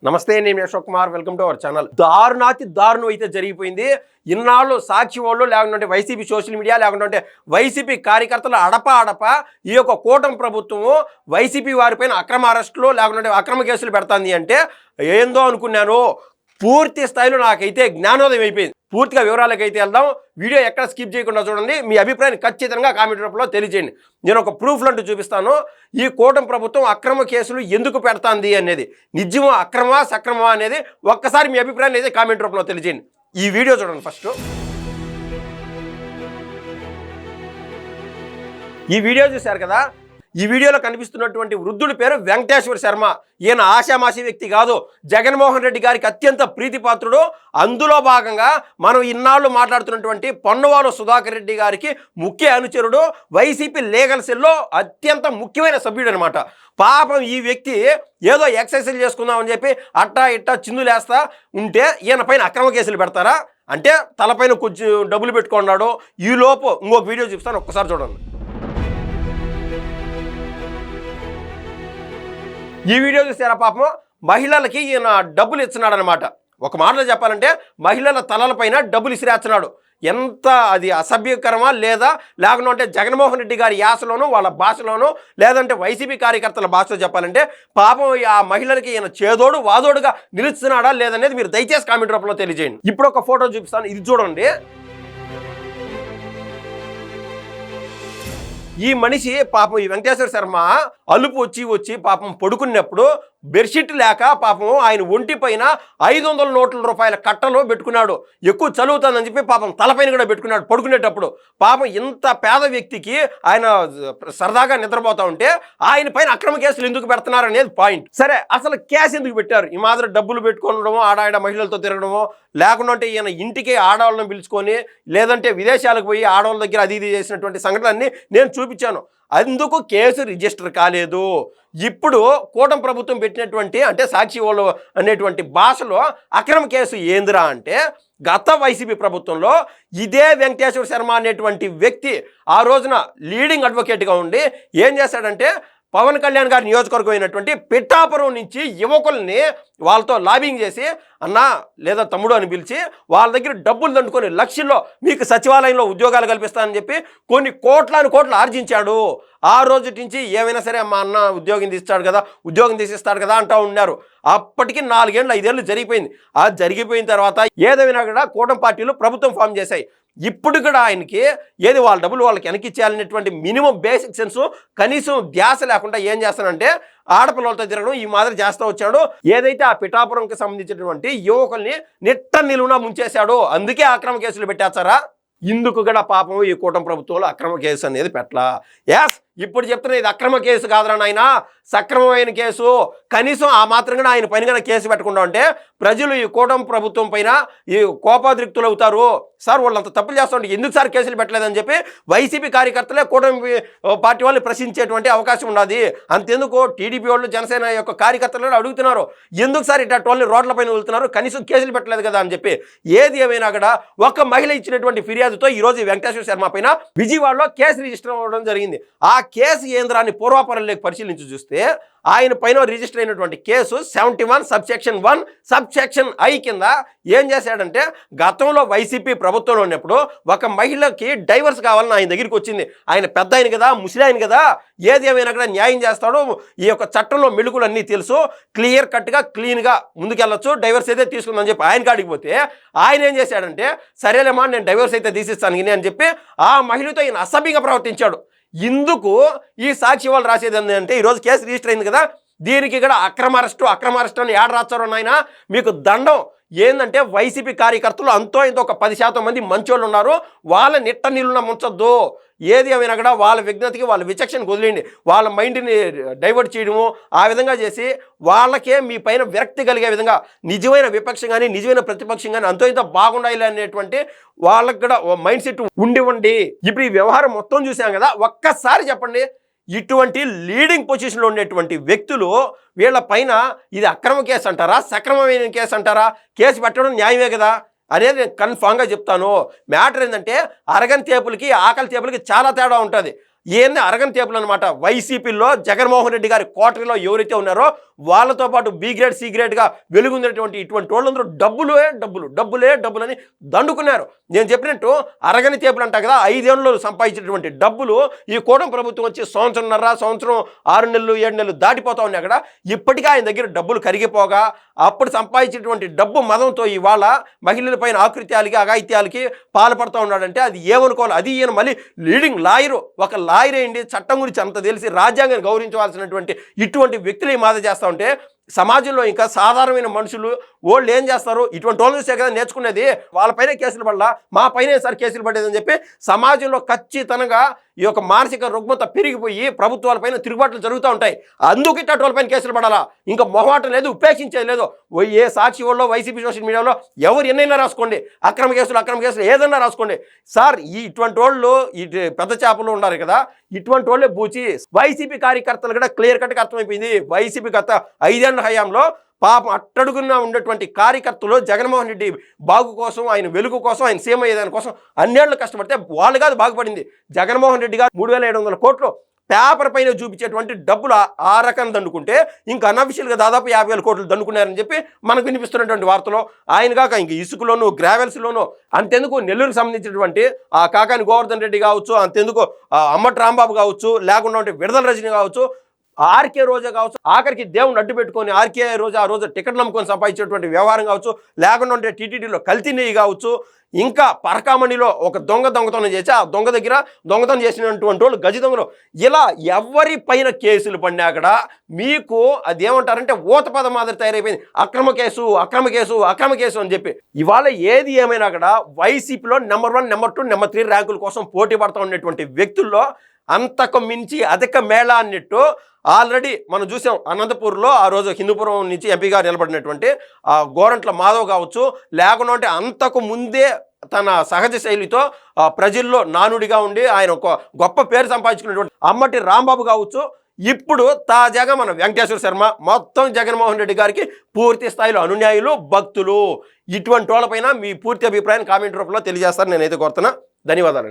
నమస్తే, నేను Ashok Kumar. Welcome to our channel. దారుణాతి దారుణం అయితే జరిగిపోయింది. ఇన్నాళ్ళు సాక్షి వాళ్ళు, లేకుంటే వైసీపీ సోషల్ మీడియా, లేకుంటే వైసీపీ కార్యకర్తలు అడప ఈ యొక్క కూటమి ప్రభుత్వము వైసీపీ వారిపైన అక్రమ అరెస్టులు, లేకుంటే అక్రమ కేసులు పెడతాంది అంటే ఏందో అనుకున్నాను. పూర్తి స్థాయిలో నాకైతే జ్ఞానోదయం అయిపోయింది. పూర్తిగా వివరాలకైతే వెళ్దాం. వీడియో ఎక్కడ స్కిప్ చేయకుండా చూడండి. మీ అభిప్రాయాన్ని ఖచ్చితంగా కామెంట్ రూపంలో తెలియజేయండి. నేను ఒక ప్రూఫ్ అంటూ చూపిస్తాను. ఈ కూటమి ప్రభుత్వం అక్రమ కేసులు ఎందుకు పెడతాంది అనేది, నిజమా అక్రమా సక్రమా అనేది ఒక్కసారి మీ అభిప్రాయాన్ని అయితే కామెంట్ రూపంలో తెలియజేయండి. ఈ వీడియో చూడండి. ఫస్ట్ ఈ వీడియో చూశారు కదా. ఈ వీడియోలో కనిపిస్తున్నటువంటి వృద్ధుడి పేరు వెంకటేశ్వర శర్మ. ఈయన ఆశామాషి వ్యక్తి కాదు, జగన్మోహన్ రెడ్డి గారికి అత్యంత ప్రీతిపాత్రుడు. అందులో భాగంగా మనం ఇన్నాళ్ళు మాట్లాడుతున్నటువంటి పొన్నవాలు సుధాకర్ రెడ్డి గారికి ముఖ్య అనుచరుడు, వైసీపీ లీగల్ సెల్లో అత్యంత ముఖ్యమైన సభ్యుడు అనమాట. పాపం ఈ వ్యక్తి ఏదో ఎక్సర్సైజ్ చేసుకుందామని చెప్పి అట్టా ఇట్టా చిందులేస్తా ఉంటే ఈయన పైన అక్రమ కేసులు పెడతారా అంటే తలపైన కొంచెం డబ్బులు పెట్టుకున్నాడు. ఈలోపు ఇంకొక వీడియో చూపిస్తాను, ఒక్కసారి చూడండి. ఈ వీడియో చూసారా, పాపం మహిళలకి ఈయన డబ్బులు ఇస్తున్నాడు అనమాట. ఒక మాటలో చెప్పాలంటే మహిళల తలలపైన డబ్బులు ఇసిరేస్తున్నాడు. ఎంత అది అసభ్యకరమా లేదా, లేకుంటే జగన్మోహన్ రెడ్డి గారి యాసలోనూ వాళ్ళ భాషలోనూ, లేదంటే వైసీపీ కార్యకర్తల భాషలో చెప్పాలంటే పాపం ఆ మహిళలకి ఈయన చేదోడు వాదోడుగా నిలుస్తున్నాడా లేదనేది మీరు దయచేసి కామెంట్ రూపంలో తెలియజేయండి. ఇప్పుడు ఒక ఫోటో చూపిస్తాను, ఇది చూడండి. ఈ మనిషి పాపం ఈ వెంకటేశ్వర శర్మ అలుపు వచ్చి పాపం పడుకున్నప్పుడు బెడ్షీట్ లేక పాపం ఆయన ఒంటి పైన 500 నోట్ల రూపాయల కట్టలో పెట్టుకున్నాడు. ఎక్కువ చదువుతానని చెప్పి పాపం తలపైన కూడా పెట్టుకున్నాడు పడుకునేటప్పుడు. పాపం ఇంత పేద వ్యక్తికి ఆయన సరదాగా నిద్రపోతా ఉంటే ఆయన పైన అక్రమ కేసులు ఎందుకు పెడుతున్నారు అనేది పాయింట్. సరే, అసలు కేసు ఎందుకు పెట్టారు? ఈ మాదిరి డబ్బులు పెట్టుకోవడమో, ఆడాడ మహిళలతో తిరగడమో, లేకుంటే ఈయన ఇంటికి ఆడవాళ్ళని పిలుచుకొని, లేదంటే విదేశాలకు పోయి ఆడవాళ్ళ దగ్గర అది ఇది చేసినటువంటి సంఘటనలన్నీ నేను చూపించాను. అందుకు కేసు రిజిస్టర్ కాలేదు. ఇప్పుడు కూటమి ప్రభుత్వం పెట్టినటువంటి అంటే సాక్షి వాళ్ళు అనేటువంటి భాషలో అక్రమ కేసు ఏందిరా అంటే, గత వైసీపీ ప్రభుత్వంలో ఇదే వెంకటేశ్వర శర్మ అనేటువంటి వ్యక్తి ఆ రోజున లీడింగ్ అడ్వకేట్గా ఉండి ఏం చేశాడంటే, పవన్ కళ్యాణ్ గారి నియోజకవర్గం అయినటువంటి పిఠాపురం నుంచి యువకుల్ని వాళ్ళతో లాబింగ్ చేసి అన్నా లేదా తమ్ముడు అని పిలిచి వాళ్ళ దగ్గర డబ్బులు దండుకొని లక్షల్లో మీకు సచివాలయంలో ఉద్యోగాలు కల్పిస్తానని చెప్పి కొన్ని కోట్లు ఆర్జించాడు. ఆ రోజు నుంచి ఏమైనా సరే మా అన్న ఉద్యోగం తీసిస్తాడు కదా అంటూ ఉన్నారు. అప్పటికి 4 ఏళ్ళు 5 ఏళ్ళు జరిగిపోయింది. ఆ జరిగిపోయిన తర్వాత ఏదైనా కూడా కూటమి పార్టీలు ప్రభుత్వం ఫామ్ చేశాయి. ఇప్పుడు కూడా ఆయనకి ఏది వాళ్ళ డబ్బులు వాళ్ళకి వెనక్కిచ్చేయాలనేటువంటి మినిమం బేసిక్ సెన్స్ కనీసం ధ్యాస లేకుండా ఏం చేస్తానంటే ఆడపిల్లలతో తిరగడం ఈ మాదిరి చేస్తూ వచ్చాడు. ఏదైతే ఆ పిఠాపురంకి సంబంధించినటువంటి యువకుల్ని నిట్ట నిలువునా ముంచేశాడు. అందుకే అక్రమ కేసులు పెట్టేస్తారా? ఇందుకు కూడా పాపం ఈ కూటమి ప్రభుత్వంలో అక్రమ కేసు అనేది పెట్టలా. ఎస్, ఇప్పుడు చెప్తున్నా ఇది అక్రమ కేసు కాదురా నాయన, సక్రమమైన కేసు. కనీసం ఆ మాత్రం కూడా ఆయన పైన కూడా కేసు పెట్టకుండా ఉంటే ప్రజలు ఈ కూటమి ప్రభుత్వం పైన ఈ కోపాద్రిక్తులు అవుతారు. సార్ వాళ్ళంత తప్పులు చేస్తుంటే ఎందుకు సార్ కేసులు పెట్టలేదని చెప్పి వైసీపీ కార్యకర్తలే కూటమి పార్టీ వాళ్ళు ప్రశ్నించేటువంటి అవకాశం ఉన్నది. అంతెందుకు టీడీపీ వాళ్ళు, జనసేన యొక్క కార్యకర్తలు అడుగుతున్నారు, ఎందుకు సార్ ఇట్లా వాళ్ళని రోడ్లపైన వెళ్తున్నారు, కనీసం కేసులు పెట్టలేదు కదా అని చెప్పి. ఏది ఏమైనా కూడా ఒక మహిళ ఇచ్చినటువంటి ఫిర్యాదుతో ఈరోజు వెంకటేశ్వర శర్మ పైన విజయవాడలో కేసు రిజిస్టర్ అవ్వడం జరిగింది. ఆ కేసు ఏంద్రాన్ని పూర్వాపరంలోకి పరిశీలించి చూస్తే ఆయన పైన రిజిస్టర్ అయినటువంటి కేసు 71 సబ్సెక్షన్ 1 సబ్సెక్షన్ I కింద ఏం చేశాడంటే, గతంలో వైసీపీ ప్రభుత్వంలో ఉన్నప్పుడు ఒక మహిళకి డైవర్స్ కావాలని ఆయన దగ్గరికి వచ్చింది. ఆయన పెద్ద ఆయన కదా, ముసలి ఆయన కదా, ఏది ఏమైనా కూడా న్యాయం చేస్తాడు. ఈ యొక్క చట్టంలో మెలుకులు అన్నీ తెలుసు, క్లియర్ కట్గా క్లీన్గా ముందుకెళ్ళొచ్చు, డైవర్స్ అయితే తీసుకుందని చెప్పి ఆయన కాడికి పోతే ఆయన ఏం చేశాడంటే, సరేలేమా నేను డైవర్స్ అయితే తీసిస్తాను అని చెప్పి ఆ మహిళతో ఈయన అసభ్యంగా ప్రవర్తించాడు. ఇందుకు ఈ సాక్షి వాళ్ళు రాసేది ఏంటంటే, ఈరోజు కేసు రిజిస్టర్ అయింది కదా, దీనికి కూడా అక్రమ అరెస్టు అని ఏడ రాస్తారు నాయన, మీకు దండం. ఏంటంటే వైసీపీ కార్యకర్తలు అంతో ఇంతో ఒక 10% మంది మంచోళ్ళు ఉన్నారు, వాళ్ళ నిట్ట నీళ్ళున ముంచొద్దు. ఏది ఏమైనా కూడా వాళ్ళ విజ్ఞతకి వాళ్ళ విచక్షణకు వదిలేండి. వాళ్ళ మైండ్ని డైవర్ట్ చేయడము ఆ విధంగా చేసి వాళ్ళకే మీ పైన విరక్తి కలిగే విధంగా నిజమైన విపక్షం కానీ నిజమైన ప్రతిపక్షం కానీ అంతో ఇంత బాగుండాలి అనేటువంటి వాళ్ళకి కూడా మైండ్ సెట్ ఉండి ఇప్పుడు ఈ వ్యవహారం మొత్తం చూసాం కదా. ఒక్కసారి చెప్పండి, ఇటువంటి లీడింగ్ పొజిషన్లో ఉండేటువంటి వ్యక్తులు వీళ్ళ పైన ఇది అక్రమ కేసు అంటారా, సక్రమమైన కేసు అంటారా? కేసు పెట్టడం న్యాయమే కదా అనేది నేను కన్ఫామ్గా చెప్తాను. మ్యాటర్ ఏంటంటే, అరగని తేపులకి ఆకలి తేపులకి చాలా తేడా ఉంటుంది. ఏంది అరగని తేపులు అనమాట. వైసీపీలో జగన్మోహన్ రెడ్డి గారి కోటరీలో ఎవరైతే ఉన్నారో వాళ్ళతో పాటు బి గ్రేడ్ సి గ్రేడ్గా వెలుగున్నటువంటి ఇటువంటి వాళ్ళందరూ డబ్బులే డబ్బులు అని దండుకున్నారు. నేను చెప్పినట్టు అరగని తేపులు అంటా కదా, 5 ఏళ్ళు సంపాదించినటువంటి డబ్బులు ఈ కూటమి ప్రభుత్వం వచ్చి సంవత్సరం 6 నెలలు 7 నెలలు దాటిపోతా ఉన్నాయి. అక్కడ ఇప్పటికీ ఆయన దగ్గర డబ్బులు కరిగిపోగా అప్పుడు సంపాదించినటువంటి డబ్బు మదంతో ఇవాళ మహిళలపైన ఆకృత్యాలకి అఘాయిత్యాలకి పాల్పడుతూ ఉన్నాడంటే అది ఏమనుకోవాలి. అది ఈయన మళ్ళీ లీడింగ్ లాయరు, ఒక లాయర్ ఏంటి, చట్టం గురించి అంత తెలిసి రాజ్యాంగాన్ని గౌరవించవలసినటువంటి ఇటువంటి వ్యక్తులు ఈ మాద చేస్తూ ఉంటే సమాజంలో ఇంకా సాధారణమైన మనుషులు వాళ్ళు ఏం చేస్తారు, ఇటువంటి వాళ్ళు చూసే కదా నేర్చుకునేది. వాళ్ళపైనే కేసులు పడలా, మా పైన సార్ కేసులు పడేదని చెప్పి సమాజంలో ఖచ్చితంగా ఈ యొక్క మానసిక రుగ్మత పెరిగిపోయి ప్రభుత్వాలపైన తిరుగుబాట్లు జరుగుతూ ఉంటాయి. అందుకు ఇట్లాంటి వాళ్ళపైన కేసులు పడాలా, ఇంకా మొహమాటం లేదు, ఉపేక్షించేది లేదు. ఏ సాక్షి వాళ్ళు వైసీపీ సోషల్ మీడియాలో ఎవరు ఎన్నైనా రాసుకోండి, అక్రమ కేసులు ఏదైనా రాసుకోండి సార్. ఇటువంటి వాళ్ళు పెద్ద చేపలు ఉన్నారు కదా, ఇటువంటి వాళ్ళే బూచి వైసీపీ కార్యకర్తలు కూడా క్లియర్ కట్గా అర్థమైపోయింది. వైసీపీ గత 5 ఏళ్ల హయాంలో పాపం అట్టడుగున ఉన్నటువంటి కార్యకర్తలు జగన్మోహన్ రెడ్డి బాగు కోసం, ఆయన వెలుగు కోసం, ఆయన సీఎం అయ్యేదాని కోసం అన్నేళ్లు కష్టపడితే వాళ్ళు కాదు బాగుపడింది. జగన్మోహన్ రెడ్డి గారు 3700 కోట్లు పేపర్ పైన చూపించేటువంటి డబ్బులు ఆ రకం దండుకుంటే ఇంకా అన్అఫిషియల్గా దాదాపు 50,000 కోట్లు దండుకున్నారని చెప్పి మనకు వినిపిస్తున్నటువంటి వార్తలో ఆయన కాక ఇంక ఇసుకలోను గ్రావెల్స్లోను అంతెందుకు నెల్లూరుకు సంబంధించినటువంటి ఆ కాకాని గోవర్ధన్ రెడ్డి కావచ్చు, అంతెందుకు అమ్మటి రాంబాబు కావచ్చు, లేకుండా విడుదల రజని కావచ్చు, ఆర్కే రోజా కావచ్చు, ఆఖరికి దేవుని అడ్డు పెట్టుకొని ఆర్కే రోజా ఆ రోజు టికెట్లు అమ్ముకొని సంపాదించేటువంటి వ్యవహారం కావచ్చు, లేకుండా ఉంటే టీటీడీలో కల్తీ నెయ్యి కావచ్చు, ఇంకా పరకామణిలో ఒక దొంగతనం చేసి ఆ దొంగ దగ్గర దొంగతనం చేసినటువంటి వాళ్ళు గజ దొంగలు, ఇలా ఎవరి పైన కేసులు పడినా కూడా మీకు అదేమంటారంటే ఊత పదం మాదిరి తయారైపోయింది. అక్రమ కేసు అని చెప్పి ఇవాళ ఏది ఏమైనా కూడా వైసీపీలో నెంబర్ 1, నెంబర్ 2, నెంబర్ 3 ర్యాంకుల కోసం పోటీ పడుతూ ఉన్నటువంటి వ్యక్తుల్లో అంతకు మించి అధిక మేళ అన్నట్టు ఆల్రెడీ మనం చూసాం. అనంతపూర్లో ఆ రోజు హిందూపురం నుంచి ఎంపీగా నిలబడినటువంటి గోరంట్ల మాధవ్ కావచ్చు, లేకుండా అంటే అంతకు ముందే తన సహజ శైలితో ప్రజల్లో నానుడిగా ఉండి ఆయన ఒక గొప్ప పేరు సంపాదించుకున్నటువంటి అమ్మటి రాంబాబు కావచ్చు, ఇప్పుడు తాజాగా మన వెంకటేశ్వర శర్మ, మొత్తం జగన్మోహన్ రెడ్డి గారికి పూర్తి స్థాయిలో అనున్యాయులు, భక్తులు. ఇటువంటి వాళ్ళపైన మీ పూర్తి అభిప్రాయాన్ని కామెంట్ రూపంలో తెలియజేస్తారని నేనైతే కోరుతున్నా. ధన్యవాదాలు.